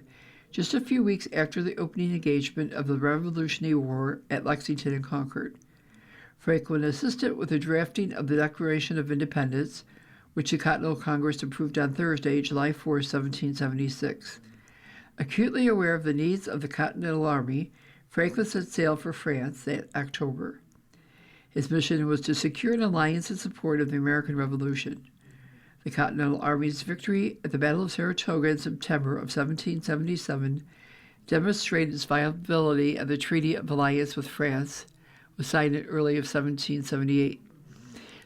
just a few weeks after the opening engagement of the Revolutionary War at Lexington and Concord. Franklin assisted with the drafting of the Declaration of Independence, which the Continental Congress approved on Thursday, July 4, 1776. Acutely aware of the needs of the Continental Army, Franklin set sail for France that October. His mission was to secure an alliance in support of the American Revolution. The Continental Army's victory at the Battle of Saratoga in September of 1777 demonstrated its viability, and the Treaty of Alliance with France was signed in early of 1778.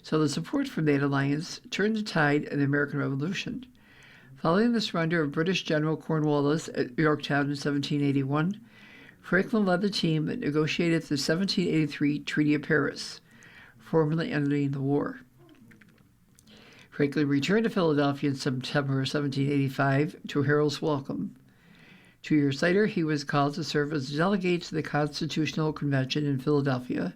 So the support from that alliance turned the tide in the American Revolution. Following the surrender of British General Cornwallis at Yorktown in 1781, Franklin led the team that negotiated the 1783 Treaty of Paris, formally ending the war. Franklin returned to Philadelphia in September 1785 to herald welcome. 2 years later, he was called to serve as a delegate to the Constitutional Convention in Philadelphia.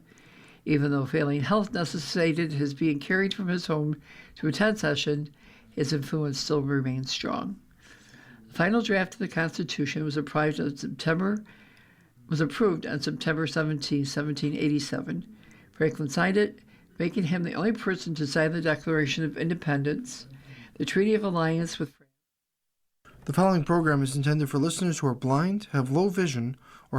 Even though failing health necessitated his being carried from his home to attend session, his influence still remained strong. The final draft of the Constitution was approved on September 17, 1787. Franklin signed it, making him the only person to sign the Declaration of Independence, the Treaty of Alliance with France. The following program is intended for listeners who are blind, have low vision,